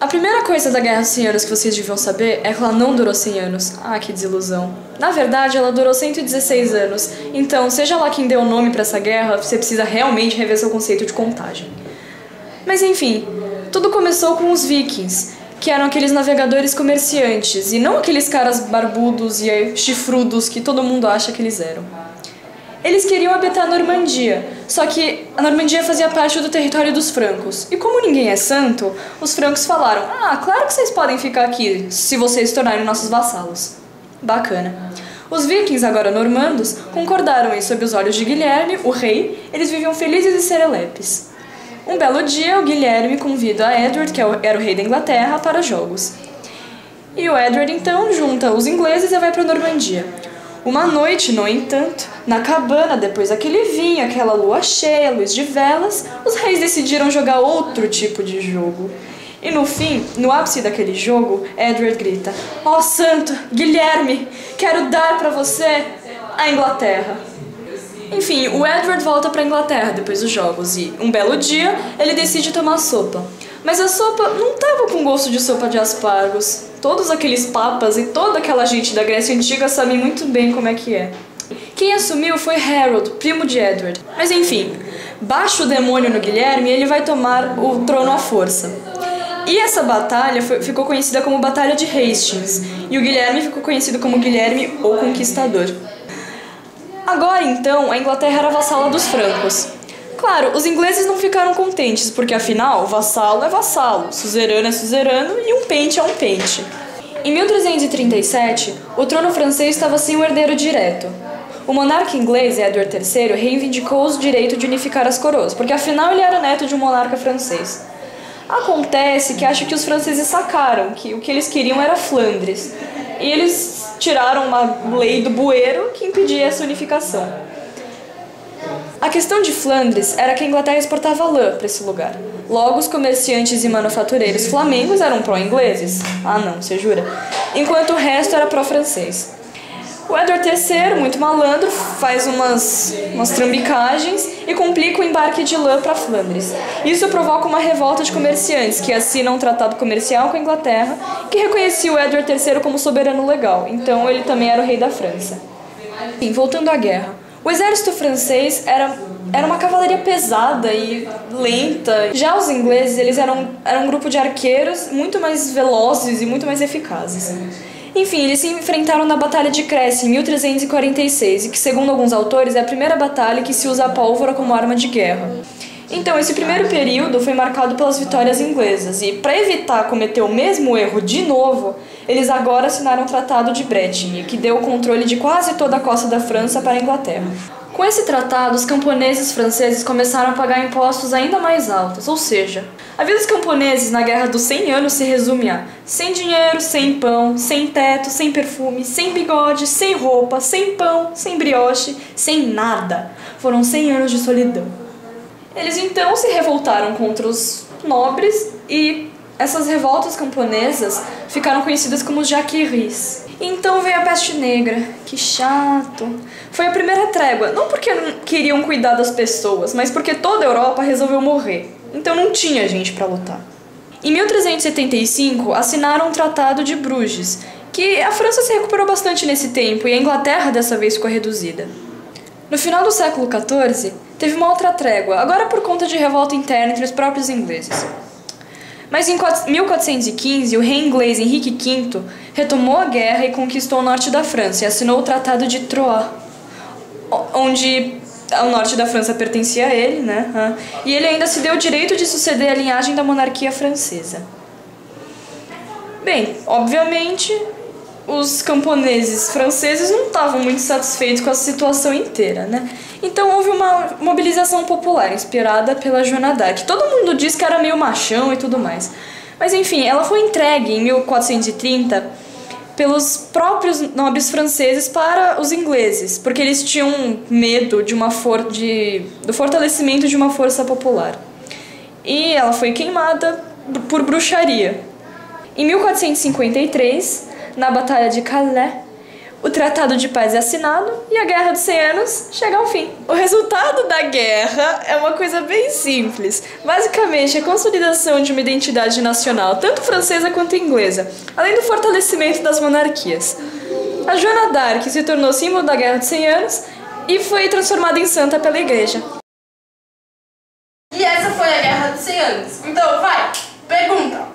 A primeira coisa da Guerra dos 100 Anos que vocês deviam saber é que ela não durou 100 anos. Ah, que desilusão. Na verdade, ela durou 116 anos. Então, seja lá quem deu o nome pra essa guerra, você precisa realmente rever seu conceito de contagem. Mas enfim, tudo começou com os vikings, que eram aqueles navegadores comerciantes, e não aqueles caras barbudos e chifrudos que todo mundo acha que eles eram. Eles queriam habitar a Normandia, só que a Normandia fazia parte do território dos francos. E como ninguém é santo, os francos falaram: ah, claro que vocês podem ficar aqui, se vocês se tornarem nossos vassalos. Bacana. Os vikings, agora normandos, concordaram e sob os olhos de Guilherme, o rei, eles viviam felizes e serelepes. Um belo dia, o Guilherme convida a Edward, que era o rei da Inglaterra, para jogos. E o Edward, então, junta os ingleses e vai para a Normandia. Uma noite, no entanto, na cabana, depois daquele vinho, aquela lua cheia, luz de velas, os reis decidiram jogar outro tipo de jogo. E no fim, no ápice daquele jogo, Edward grita: "Ó santo, Guilherme, quero dar para você a Inglaterra." Enfim, o Edward volta para a Inglaterra depois dos jogos e, um belo dia, ele decide tomar sopa. Mas a sopa não estava com gosto de sopa de aspargos. Todos aqueles papas e toda aquela gente da Grécia Antiga sabem muito bem como é que é. Quem assumiu foi Harold, primo de Edward. Mas enfim, baixa o demônio no Guilherme e ele vai tomar o trono à força. E essa batalha ficou conhecida como Batalha de Hastings, e o Guilherme ficou conhecido como Guilherme o Conquistador. Agora então, a Inglaterra era vassala dos francos. Claro, os ingleses não ficaram contentes, porque afinal, vassalo é vassalo, suzerano é suzerano e um pente é um pente. Em 1337, o trono francês estava sem um herdeiro direto. O monarca inglês, Edward III, reivindicou o direito de unificar as coroas, porque afinal ele era neto de um monarca francês. Acontece que acho que os franceses sacaram que o que eles queriam era Flandres, e eles tiraram uma lei do bueiro que impedia essa unificação. A questão de Flandres era que a Inglaterra exportava lã para esse lugar. Logo, os comerciantes e manufatureiros flamengos eram pró-ingleses. Ah não, você jura? Enquanto o resto era pró-francês. O Edward III, muito malandro, faz umas trambicagens e complica o embarque de lã para Flandres. Isso provoca uma revolta de comerciantes que assinam um tratado comercial com a Inglaterra que reconhecia o Edward III como soberano legal. Então ele também era o rei da França. Enfim, voltando à guerra. O exército francês era uma cavalaria pesada e lenta. Já os ingleses, eles eram um grupo de arqueiros muito mais velozes e muito mais eficazes. Enfim, eles se enfrentaram na Batalha de Crécy em 1346, e que, segundo alguns autores, é a primeira batalha que se usa a pólvora como arma de guerra. Então, esse primeiro período foi marcado pelas vitórias inglesas, e para evitar cometer o mesmo erro de novo, eles agora assinaram o Tratado de Bretigny, que deu o controle de quase toda a costa da França para a Inglaterra. Com esse tratado, os camponeses franceses começaram a pagar impostos ainda mais altos, ou seja, a vida dos camponeses na Guerra dos 100 Anos se resume a sem dinheiro, sem pão, sem teto, sem perfume, sem bigode, sem roupa, sem pão, sem brioche, sem nada. Foram 100 anos de solidão. Eles então se revoltaram contra os nobres e essas revoltas camponesas ficaram conhecidas como os Jacqueries. Então veio a peste negra. Que chato. Foi a primeira trégua, não porque não queriam cuidar das pessoas, mas porque toda a Europa resolveu morrer. Então não tinha gente para lutar. Em 1375, assinaram o Tratado de Bruges, que a França se recuperou bastante nesse tempo e a Inglaterra dessa vez ficou reduzida. No final do século XIV, teve uma outra trégua, agora por conta de revolta interna entre os próprios ingleses. Mas em 1415, o rei inglês Henrique V retomou a guerra e conquistou o norte da França e assinou o Tratado de Troyes, onde o norte da França pertencia a ele, né? E ele ainda se deu o direito de suceder a linhagem da monarquia francesa. Bem, obviamente, os camponeses franceses não estavam muito satisfeitos com a situação inteira, né? Então houve uma mobilização popular inspirada pela Joana d'Arc. Todo mundo diz que era meio machão e tudo mais. Mas enfim, ela foi entregue em 1430 pelos próprios nobres franceses para os ingleses, porque eles tinham medo do fortalecimento de uma força popular. E ela foi queimada por bruxaria. Em 1453, na Batalha de Calais, O Tratado de Paz é assinado e a Guerra dos 100 Anos chega ao fim. O resultado da guerra é uma coisa bem simples. Basicamente, a consolidação de uma identidade nacional, tanto francesa quanto inglesa, além do fortalecimento das monarquias. A Joana d'Arc se tornou símbolo da Guerra dos 100 Anos e foi transformada em santa pela Igreja. E essa foi a Guerra dos 100 Anos. Então, vai, pergunta!